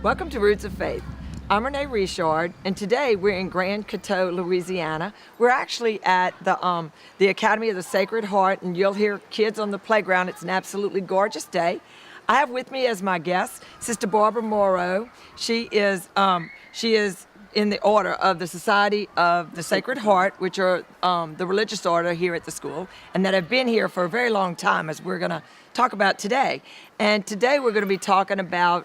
Welcome to Roots of Faith. I'm Renee Richard, and today we're in Grand Coteau, Louisiana. We're actually at the Academy of the Sacred Heart, and you'll hear kids on the playground. It's an absolutely gorgeous day. I have with me as my guest Sister Barbara Morrow. She is in the order of the Society of the Sacred Heart, which are the religious order here at the school, and that have been here for a very long time, as we're going to talk about today. And today we're going to be talking about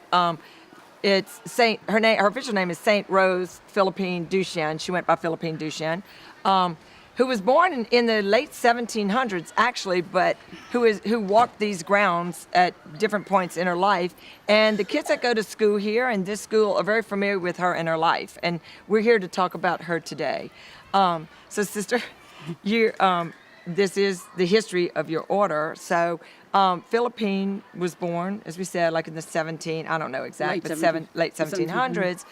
it's her official name is Saint Rose Philippine Duchesne. She went by Philippine Duchesne, who was born in the late 1700s, actually, but who walked these grounds at different points in her life. And the kids that go to school here and this school are very familiar with her and her life. And we're here to talk about her today. So, Sister, this is the history of your order. So, Philippine was born, as we said, like in the late 1700s,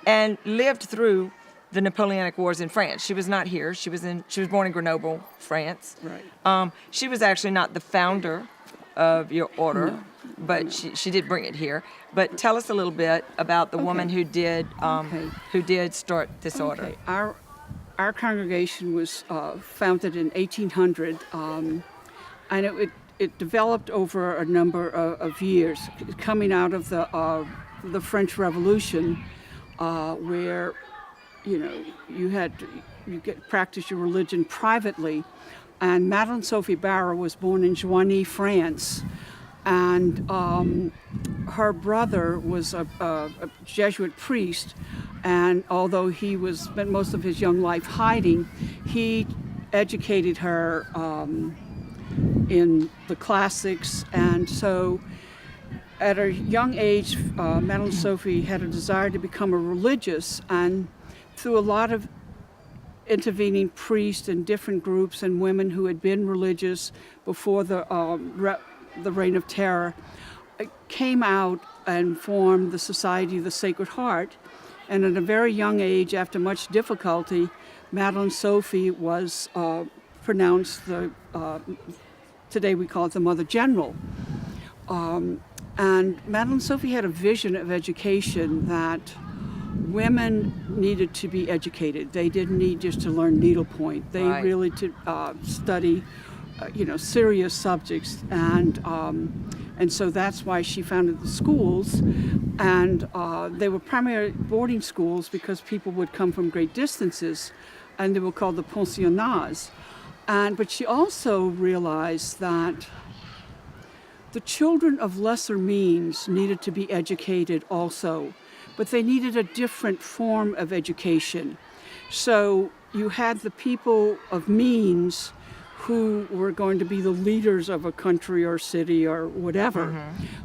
and lived through the Napoleonic Wars in France. She was not here. She was born in Grenoble, France. Right. She was actually not the founder of your order, but she did bring it here. But tell us a little bit about the woman who did start this order. Our congregation was founded in 1800, and it developed over a number of years, coming out of the French Revolution, where you practice your religion privately. And Madeleine Sophie Barra was born in Joigny, France, and her brother was a Jesuit priest. And although he spent most of his young life hiding, he educated her in the classics. And so at a young age, Madeleine Sophie had a desire to become a religious, and through a lot of intervening priests and different groups and women who had been religious before the Reign of Terror, came out and formed the Society of the Sacred Heart. And at a very young age, after much difficulty, Madeleine Sophie was pronounced today we call it the Mother General. And Madeleine Sophie had a vision of education that women needed to be educated. They didn't need just to learn needlepoint. They really to study, serious subjects, and so that's why she founded the schools. And they were primarily boarding schools because people would come from great distances, and they were called the pensionnats. But she also realized that the children of lesser means needed to be educated also, but they needed a different form of education. So you had the people of means who were going to be the leaders of a country or city or whatever.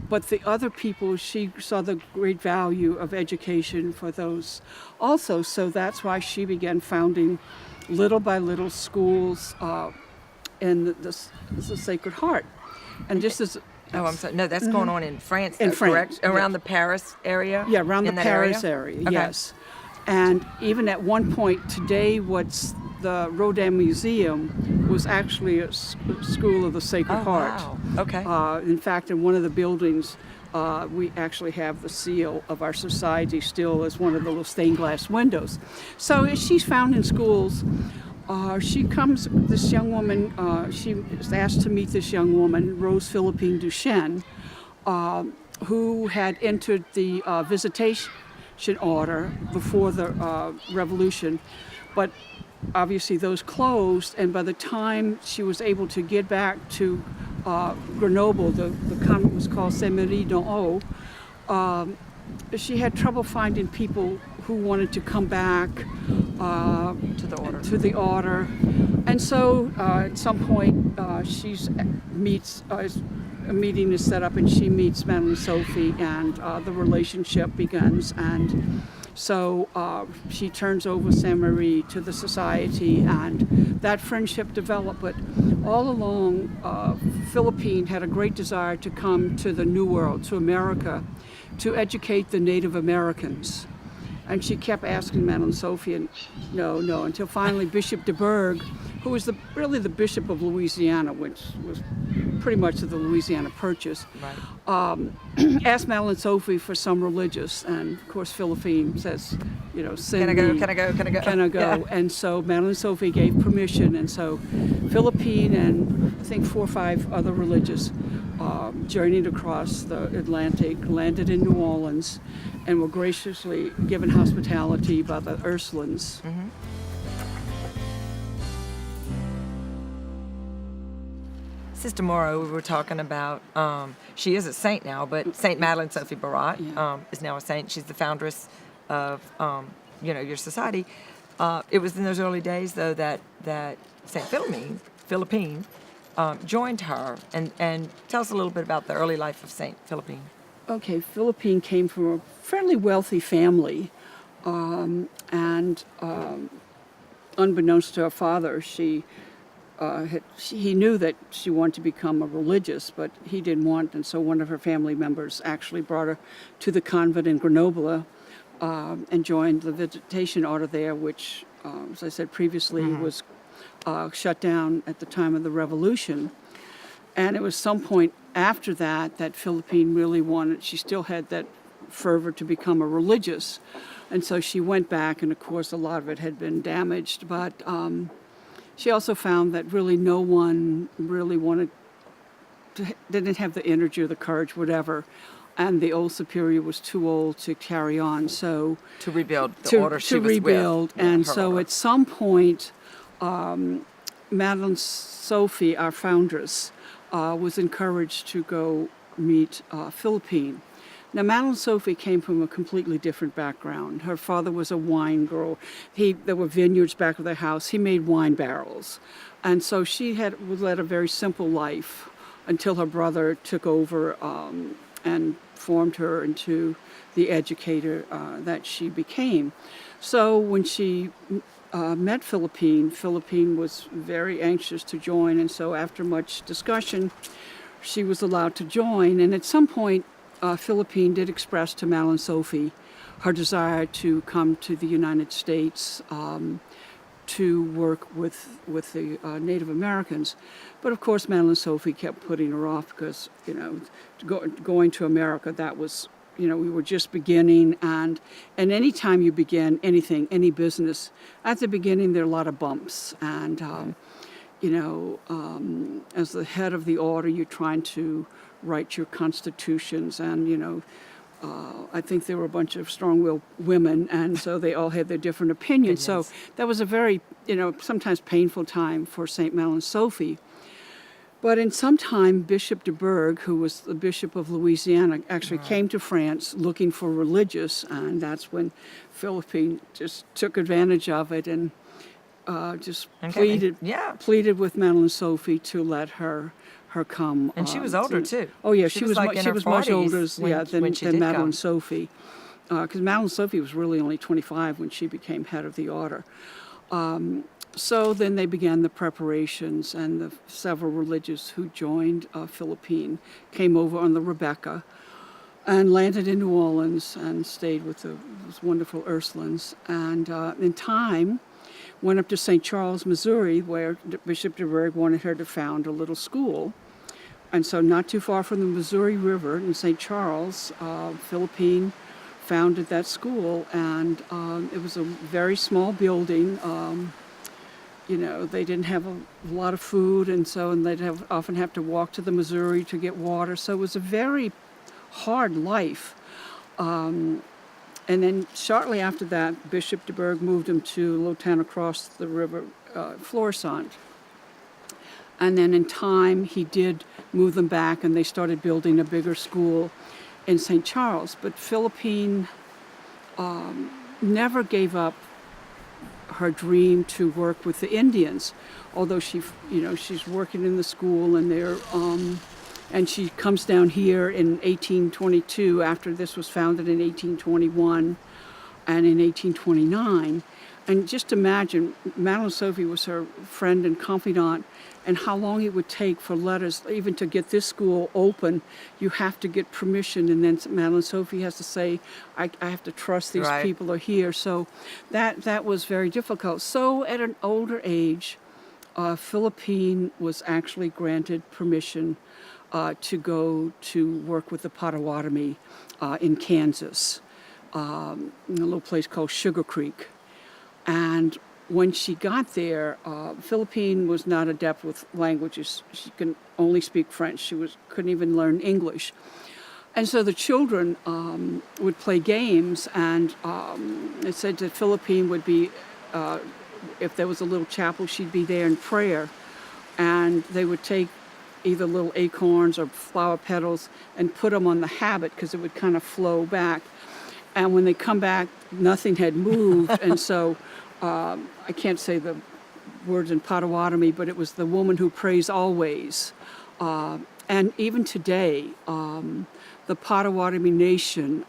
But the other people, she saw the great value of education for those also. So that's why she began founding little by little schools in the Sacred Heart. And just as I'm sorry. No, that's going on in France, though, in France, correct? Around the Paris area? Yeah, around the Paris area, okay. Yes. And even at one point today, what's the Rodin Museum was actually a school of the Sacred Heart. Wow. Okay. In fact, in one of the buildings, we actually have the seal of our society still as one of the little stained glass windows. So as she's found in schools, this young woman, she is asked to meet this young woman, Rose Philippine Duchesne, who had entered the Visitation Order before the Revolution, but obviously those closed, and by the time she was able to get back to Grenoble, the convent was called Saint-Marie-d'en-Haut, she had trouble finding people who wanted to come back to the order. And so at some point a meeting is set up, and she meets Madeleine Sophie, and the relationship begins. And so she turns over Saint Marie to the society, and that friendship developed. But all along, Philippine had a great desire to come to the New World, to America, to educate the Native Americans. And she kept asking Madeline Sophie, and no, no, until finally Bishop de Burgh, who was really the Bishop of Louisiana, which was pretty much of the Louisiana Purchase, Right. asked Madeline Sophie for some religious. And of course, Philippine says, send Can I go? me. Can I go? Can I go? Can I go? Yeah. And so Madeline Sophie gave permission, and so Philippine and I think 4 or 5 other religious journeyed across the Atlantic, landed in New Orleans, and were graciously given hospitality by the Ursulines. Mm-hmm. Sister Morrow, we were talking about, she is a saint now, but Saint Madeline Sophie Barat is now a saint. She's the foundress of, your society. It was in those early days, though, that Saint Philippine, joined her. And tell us a little bit about the early life of Saint Philippine. Okay, Philippine came from a fairly wealthy family, and unbeknownst to her father, he knew that she wanted to become a religious, but he didn't want, and so one of her family members actually brought her to the convent in Grenoble and joined the Visitation Order there, which, as I said previously, was shut down at the time of the Revolution. And it was some point after that Philippine really wanted, she still had that fervor to become a religious. And so she went back, and of course a lot of it had been damaged, but she also found that really no one really didn't have the energy or the courage, whatever, and the old superior was too old to carry on. So To rebuild the order she was rebuild, with. and her so order. at some point, Madeline Sophie, our foundress, was encouraged to go meet Philippine. Now, Madeline Sophie came from a completely different background. Her father was a wine grower. There were vineyards back of their house. He made wine barrels. And so she led a very simple life until her brother took over and formed her into the educator that she became. So when she met Philippine was very anxious to join. And so after much discussion, she was allowed to join. And at some point, Philippine did express to Madeline Sophie her desire to come to the United States to work with the Native Americans. But of course, Madeline Sophie kept putting her off because, going to America, that was, we were just beginning. And any time you begin anything, any business, at the beginning, there are a lot of bumps. And, as the head of the order, you're trying to write your constitutions, and I think there were a bunch of strong-willed women, and so they all had their different opinions. So that was a very sometimes painful time for St. Madeline Sophie. But in some time, Bishop de Burgh, who was the Bishop of Louisiana, actually came to France looking for religious, and that's when Philippine just took advantage of it and pleaded with Madeline Sophie to let her come. And she was older too. Oh yeah, she she was like much older when she did than Madeline come. Sophie, because Madeline Sophie was really only 25 when she became head of the order. So then they began the preparations, and the several religious who joined Philippine came over on the Rebecca and landed in New Orleans and stayed with those wonderful Ursulines. And in time, went up to St. Charles, Missouri, where Bishop de Burgh wanted her to found a little school. And so not too far from the Missouri River in St. Charles, Philippine founded that school. And it was a very small building. They didn't have a lot of food, and they'd often have to walk to the Missouri to get water. So it was a very hard life. And then shortly after that, Bishop de Burgh moved him to a little town across the river, Florissant. And then in time, he did move them back, and they started building a bigger school in St. Charles. But Philippine never gave up her dream to work with the Indians, although she's working in the school, and and she comes down here in 1822 after this was founded in 1821 and in 1829. And just imagine, Madeline Sophie was her friend and confidant, and how long it would take for letters, even to get this school open. You have to get permission, and then Madeline Sophie has to say, I have to trust these Right. people are here. So that was very difficult. So at an older age, Philippine was actually granted permission to go to work with the Potawatomi in Kansas, in a little place called Sugar Creek. And when she got there, Philippine was not adept with languages. She could only speak French. She couldn't even learn English. And so the children would play games, and it said that Philippine would be, if there was a little chapel, she'd be there in prayer. And they would take either little acorns or flower petals and put them on the habit because it would kind of flow back. And when they come back, nothing had moved. And so I can't say the words in Potawatomi, but it was the woman who prays always. And even today, the Potawatomi Nation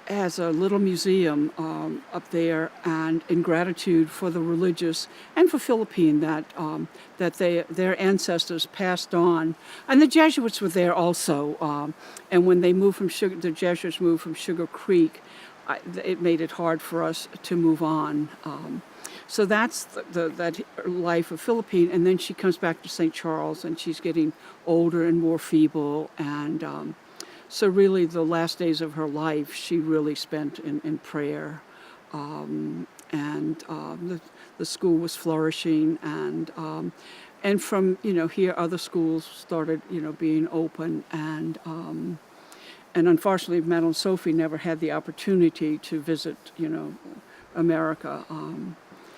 has a little museum up there, and in gratitude for the religious and for Philippine that their ancestors passed on, and the Jesuits were there also. And when they moved from the Jesuits moved from Sugar Creek, it made it hard for us to move on. So that's that life of Philippine, and then she comes back to St. Charles, and she's getting older and more feeble, and so really the last days of her life she really spent in prayer, and the school was flourishing, and from here other schools started being open, and unfortunately Madeline Sophie never had the opportunity to visit America.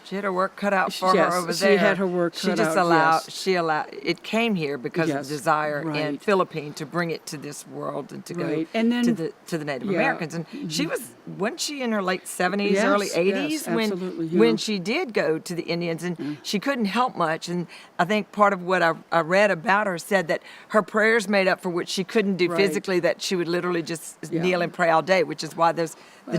She had her work cut out for Yes, her over she there. had her work cut just out, allowed. yes. She allowed. It came here because of Yes, the desire in right. Philippine to bring it to this world and to Right. go And then- to the Native yeah. Americans. And she wasn't she in her late 70s, Yes, early yes, 80s absolutely, yeah. when she did go to the Indians, and she couldn't help much. And I think part of what I read about her said that her prayers made up for what she couldn't do Right. physically. That she would literally just Yeah. kneel and pray all day, which is why the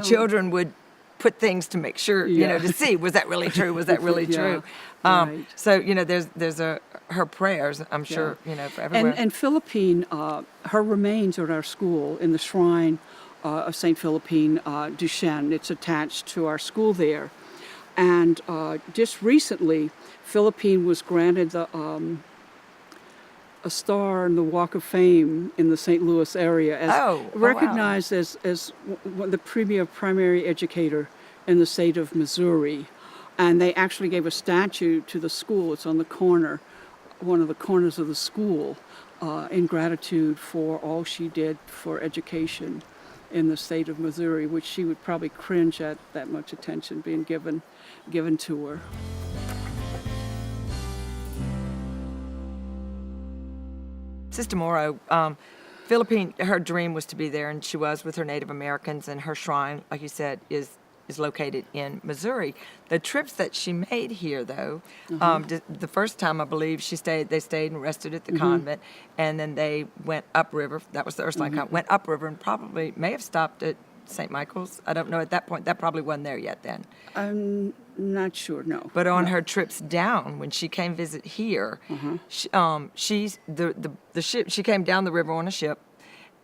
children would put things to make sure, Yeah. to see, was that really true? Was that really Yeah, true? right. So, there's her prayers, I'm sure, for everywhere. And Philippine, her remains are at our school in the shrine of St. Philippine Duchesne. It's attached to our school there. And just recently, Philippine was granted a star in the Walk of Fame in the St. Louis area, as recognized as the premier primary educator in the state of Missouri. And they actually gave a statue to the school. It's on the corner, one of the corners of the school, in gratitude for all she did for education in the state of Missouri, which she would probably cringe at that much attention being given to her. Sister Morrow, Philippine, her dream was to be there, and she was with her Native Americans, and her shrine, like you said, is located in Missouri. The trips that she made here, though, the first time I believe they stayed and rested at the convent, and then they went upriver. That was the Ursuline convent. Went upriver and probably may have stopped at St. Michael's. I don't know at that point. That probably wasn't there yet then. I'm not sure, no. But on No. her trips down, when she came visit here, she came down the river on a ship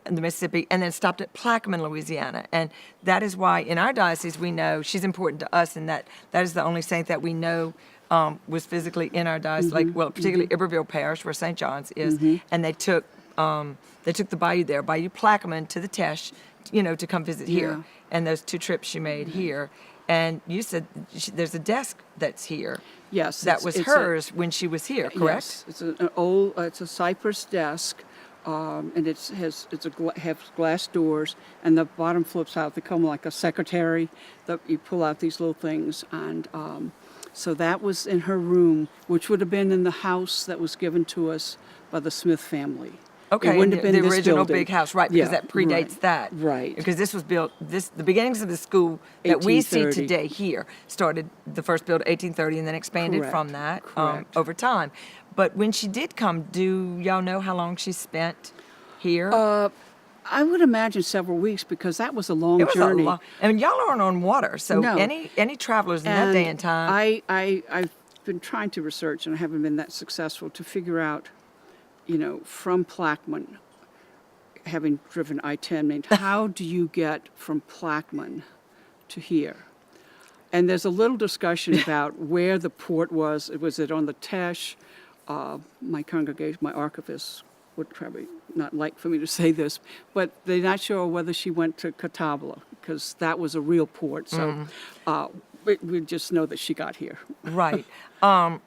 in the Mississippi, and then stopped at Plaquemine, Louisiana. And that is why in our diocese we know she's important to us, and that is the only saint that we know was physically in our diocese, particularly Iberville Parish, where St. John's is, and they took the bayou there, Bayou Plaquemine, to the Teche, to come visit here. Yeah. And those 2 trips she made here. And you said there's a desk that's here. Yes, That was hers when she was here, correct? Yes, it's an old, it's a cypress desk, and has glass doors, and the bottom flips out. They come like a secretary. You pull out these little things, and so that was in her room, which would have been in the house that was given to us by the Smith family. Okay, It wouldn't have been the this original building. big house, right? Because Yeah, that predates right, that, right. Because this was built. The beginnings of the school that we see 1830. today here started the first build 1830, and then expanded Correct, from that correct. over time. But when she did come, do y'all know how long she spent here? I would imagine several weeks because that was a long It was journey. a long, and y'all aren't on water, so No. any travelers in that day and time. I've been trying to research, and I haven't been that successful, to figure out, from Plaquemine, having driven I-10, how do you get from Plaquemine to here? And there's a little discussion about where the port was. Was it on the Teche? My congregation, my archivist would probably not like for me to say this, but they're not sure whether she went to Catawba because that was a real port. So we just know that she got here. Right. I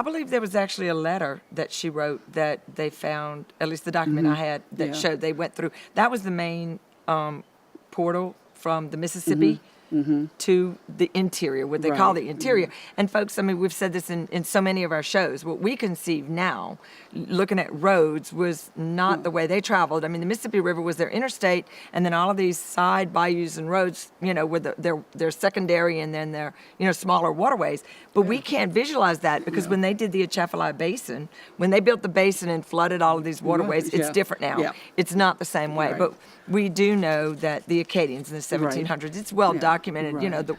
believe there was actually a letter that she wrote that they found, at least the document I had, that showed they went through. That was the main portal from the Mississippi to the interior, what they call the interior. And folks, I mean, we've said this in so many of our shows. What we conceive now, looking at roads, was not the way they traveled. I mean, the Mississippi River was their interstate, and then all of these side bayous and roads, were their secondary and then their, smaller waterways. But we can't visualize that because when they did the Atchafalaya Basin, when they built the basin and flooded all of these waterways, it's different now. Yeah. It's not the same way. Right. But we do know that the Acadians in the 1700s, it's well documented,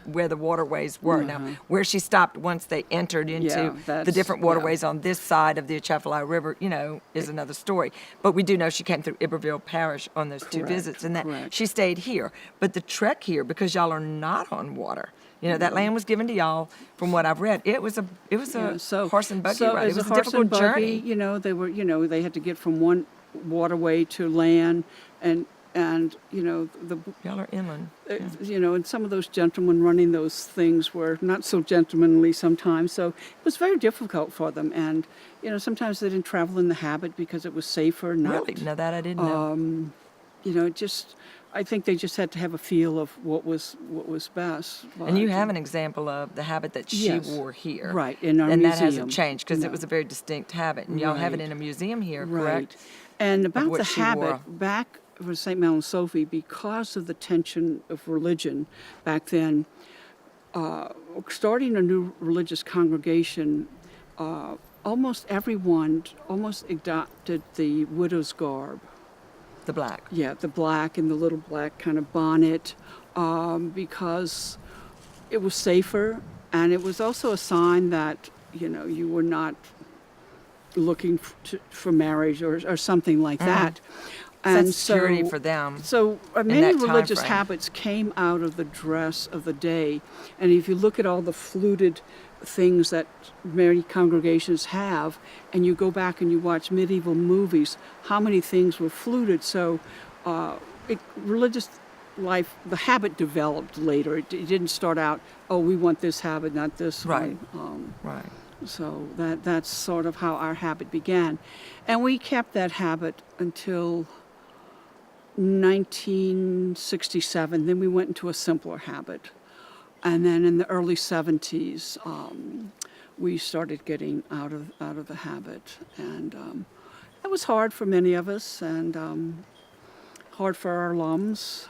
where the waterways were. Now, where she stopped once they entered into the different waterways on this side of the Atchafalaya River, is another story. But we do know she came through Iberville Parish on those two visits, and that she stayed here. But the trek here, because y'all are not on water, that land was given to y'all. From what I've read, it was a horse and buggy ride. It was a difficult journey. They were, they had to get from one waterway to land, and Y'all are inland. And some of those gentlemen running those things were not so gentlemanly sometimes. So it was very difficult for them. And, sometimes they didn't travel in the habit because it was safer. Really? No, that I didn't know. I think they just had to have a feel of what was best. And you have an example of the habit that she wore here. Right, in our and museum. And that hasn't changed because it was a very distinct habit. And y'all have it in a museum here, correct? And about what the she habit, wore. back for St. Mel and Sophie, because of the tension of religion back then, starting a new religious congregation, almost everyone adopted the widow's garb. The black. Yeah, the black and the little black kind of bonnet, because it was safer, and it was also a sign that, you were not looking for marriage or something like that. And security for them. So many religious habits came out of the dress of the day. And if you look at all the fluted things that many congregations have, and you go back and you watch medieval movies, how many things were fluted. So religious life, the habit developed later. It didn't start out, we want this habit, not this one. Right. So that's sort of how our habit began. And we kept that habit until 1967. Then we went into a simpler habit. And then in the early 70s, we started getting out of the habit. And it was hard for many of us, and hard for our alums.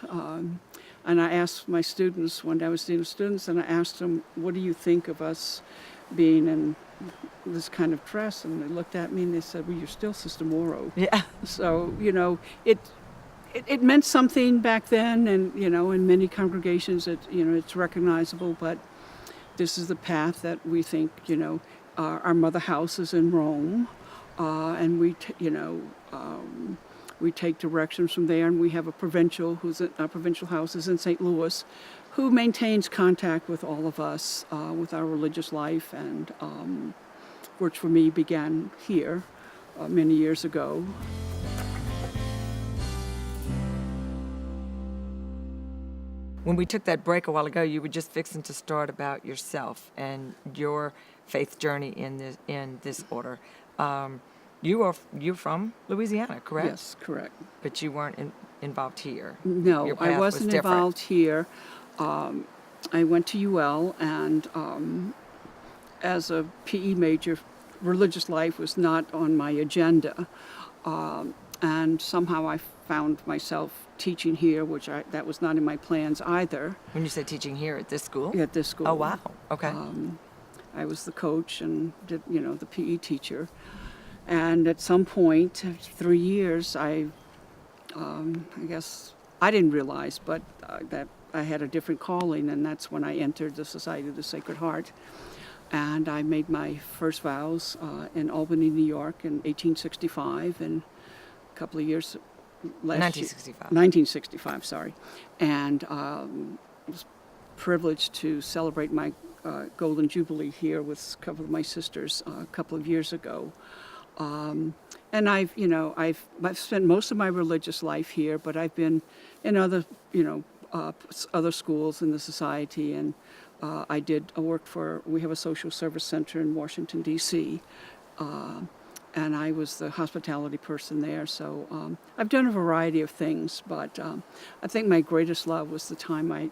And I asked my students, one day I was dealing with students, and I asked them, what do you think of us being in this kind of dress? And they looked at me and they said, well, you're still Sister Morrow. Yeah. So, it meant something back then, and, in many congregations, it's recognizable, but this is the path that we think, our mother house is in Rome, and we take directions from there, and we have a provincial our provincial house is in St. Louis, who maintains contact with all of us with our religious life, and which for me began here many years ago. When we took that break a while ago, you were just fixing to start about yourself and your faith journey in this order. You're from Louisiana, correct? Yes, correct. But you weren't involved here. No, Your I path wasn't was different. involved here. I went to UL, and as a PE major, religious life was not on my agenda. And somehow I found myself teaching here, that was not in my plans either. When you say teaching here at this school? At this school. Oh, wow. Okay. I was the coach and did, the PE teacher. And at some point, after 3 years, I I guess I didn't realize, but that I had a different calling, and that's when I entered the Society of the Sacred Heart. And I made my first vows in Albany, New York in 1865, and a couple of years last 1965. 1965, sorry. And was privileged to celebrate my Golden Jubilee here with a couple of my sisters a couple of years ago. And I've spent most of my religious life here, but I've been in other, other schools in the society, and I worked we have a social service center in Washington, D.C., and I was the hospitality person there. So I've done a variety of things, but I think my greatest love was the time I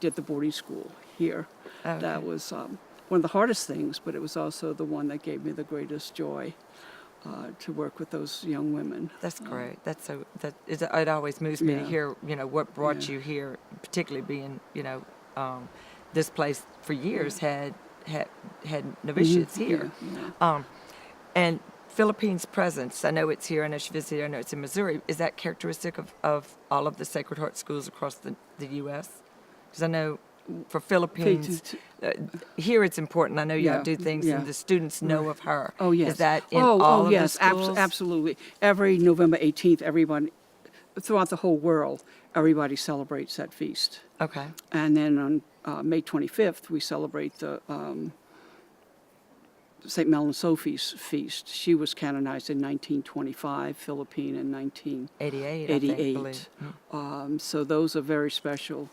did the boarding school here. Okay. That was one of the hardest things, but it was also the one that gave me the greatest joy. To work with those young women. That's great. It always moves me to hear, what brought you here, particularly being, this place for years had novitiates here. Yeah. And Philippines presence, I know it's here, I know she visited here, I know it's in Missouri. Is that characteristic of all of the Sacred Heart schools across the U.S.? Because I know for Philippines, here it's important. I know y'all do things, and the students know of her. Oh, yes. Is that in all of the schools? Absolutely. Every November 18th, everyone, throughout the whole world, everybody celebrates that feast. Okay. And then on May 25th, we celebrate the St. Mel and Sophie's feast. She was canonized in 1925, Philippine in 1988. I believe. So those are very special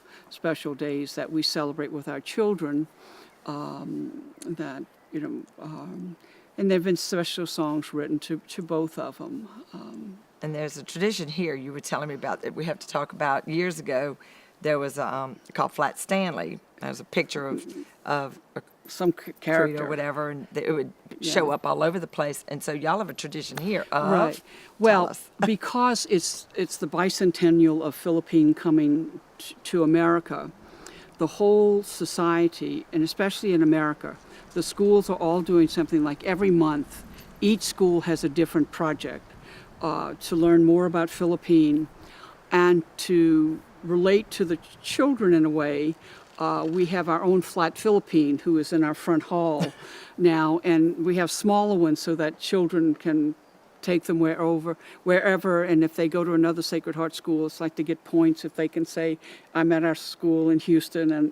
days that we celebrate with our children. And there have been special songs written to both of them. And there's a tradition here you were telling me about that we have to talk about. Years ago, there was called Flat Stanley. There's a picture of a some character or whatever, and it would show up all over the place. And so y'all have a tradition here. Right. Well, because it's the bicentennial of Philippine coming to America, the whole society, and especially in America, the schools are all doing something like every month. Each school has a different project to learn more about Philippine and to relate to the children in a way. We have our own Flat Philippine who is in our front hall now, and we have smaller ones so that children can take them wherever, and if they go to another Sacred Heart school, it's like to get points if they can say, I'm at our school in Houston, and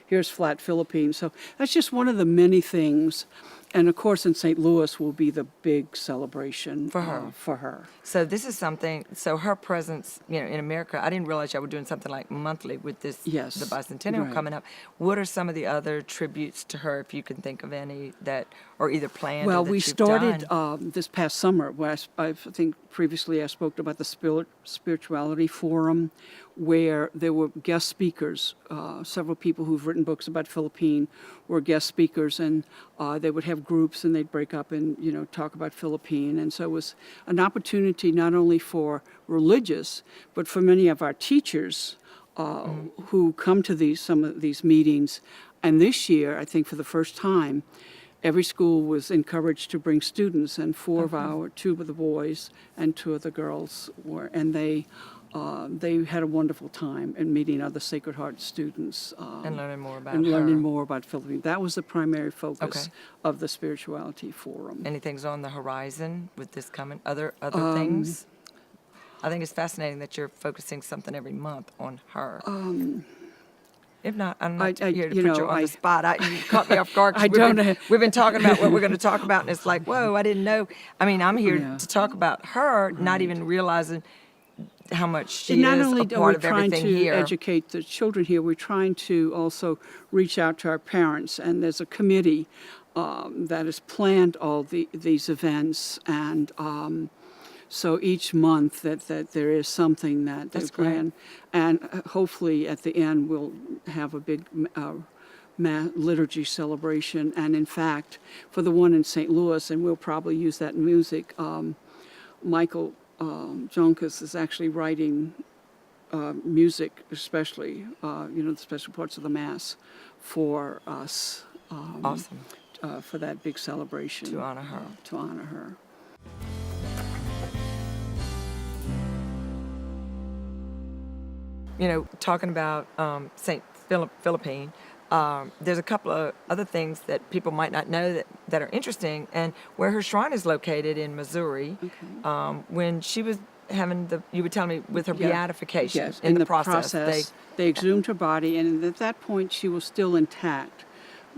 here's Flat Philippine. So that's just one of the many things. And of course, in St. Louis will be the big celebration for her. So this is something. So her presence, in America. I didn't realize y'all were doing something like monthly with this. Yes, the bicentennial coming up. What are some of the other tributes to her, if you can think of any that are either planned? Well, or that we you've started done? This past summer. Where I think previously I spoke about the spirituality forum, where there were guest speakers. Several people who've written books about Philippine were guest speakers, and they would have groups and they'd break up and talk about Philippine. And so it was an opportunity not only for religious, but for many of our teachers who come to some of these meetings. And this year, I think for the first time, every school was encouraged to bring students, and two of the boys and two of the girls were, and they had a wonderful time in meeting other Sacred Heart students and learning more about learning more about Philippines. That was the primary focus of the spirituality forum. Anything's on the horizon with this coming? Other things? I think it's fascinating that you're focusing something every month on her. If not, I'm not here to put you on the spot. You caught me off guard. We've been talking about what we're going to talk about, and it's like, whoa, I didn't know. I mean, I'm here to talk about her, not even realizing how much she not is only a part of everything are we trying to here. educate the children here, we're trying to also reach out to our parents, and there's a committee that has planned all these events, and so each month that there is something that they plan, and hopefully at the end we'll have a big liturgy celebration. And in fact, for the one in St. Louis, and we'll probably use that in music, Michael Jonkas is actually writing music, especially the special parts of the Mass for us. Awesome. For that big celebration. To honor her. To honor her. talking about St. Philippine, there's a couple of other things that people might not know that are interesting, and where her shrine is located in Missouri. Okay. When she was having you would tell me, with her Yeah. beatification, Yes, in the process, they exhumed her body, and at that point she was still intact.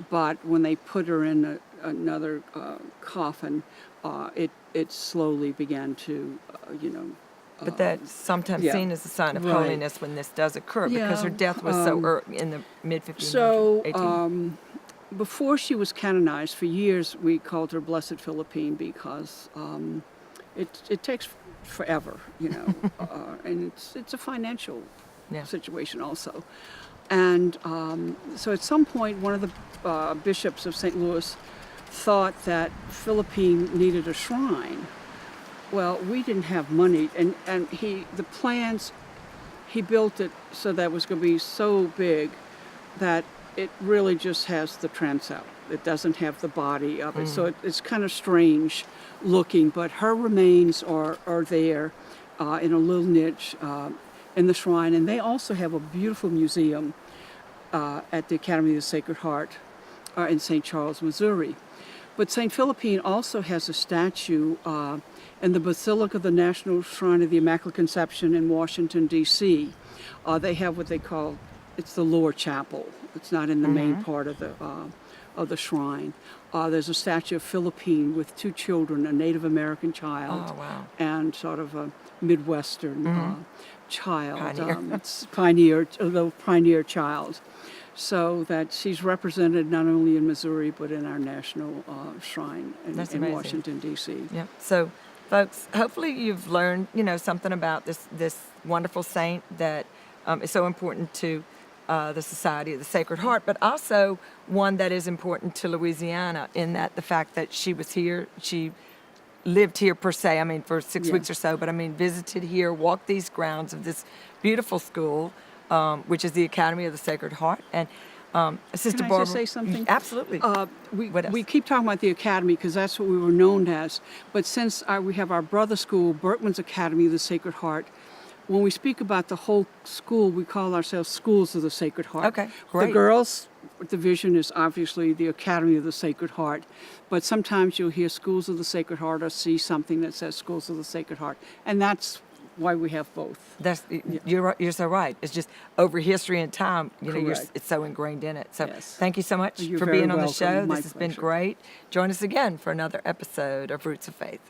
But when they put her in another coffin, it slowly began to, but that's sometimes yeah. seen as a sign of Right. holiness when this does occur, because her Yeah, death was so early, in the mid 1500s. So before she was canonized, for years we called her Blessed Philippine because it takes forever, and it's a financial Yeah. situation also. And so at some point, one of the bishops of St. Louis thought that Philippine needed a shrine. Well, we didn't have money, and the plans, he built it so that it was going to be so big that it really just has the transept. It doesn't have the body of it. So it's kind of strange looking, but her remains are there in a little niche in the shrine. And they also have a beautiful museum at the Academy of the Sacred Heart in St. Charles, Missouri. But St. Philippine also has a statue in the Basilica of the National Shrine of the Immaculate Conception in Washington, D.C. They have what they call, it's the lower chapel. It's not in the main part of the shrine. There's a statue of Philippine with two children, a Native American child Oh, wow. and sort of a Midwestern child. Pioneer. It's a little pioneer child. So that she's represented not only in Missouri, but in our national shrine That's in amazing. Washington, D.C. Yep. So, folks, hopefully you've learned, something about this wonderful saint that is so important to the Society of the Sacred Heart, but also one that is important to Louisiana, in that the fact that she was here, she lived here per se, for 6 Yeah. weeks or so, but visited here, walked these grounds of this beautiful school, which is the Academy of the Sacred Heart. And Sister Can I Barbara, just say something? Absolutely. What else? We keep talking about the academy because that's what we were known as. But since we have our brother school, Berkman's Academy of the Sacred Heart, when we speak about the whole school, we call ourselves Schools of the Sacred Heart. Okay, great. The girls' division is obviously the Academy of the Sacred Heart, but sometimes you'll hear Schools of the Sacred Heart or see something that says Schools of the Sacred Heart, and that's why we have both. You're so right. It's just over history and time, Correct. it's so ingrained in it. So Yes. thank you so much You're for very being on the welcome. show. My This has been pleasure. great. Join us again for another episode of Roots of Faith.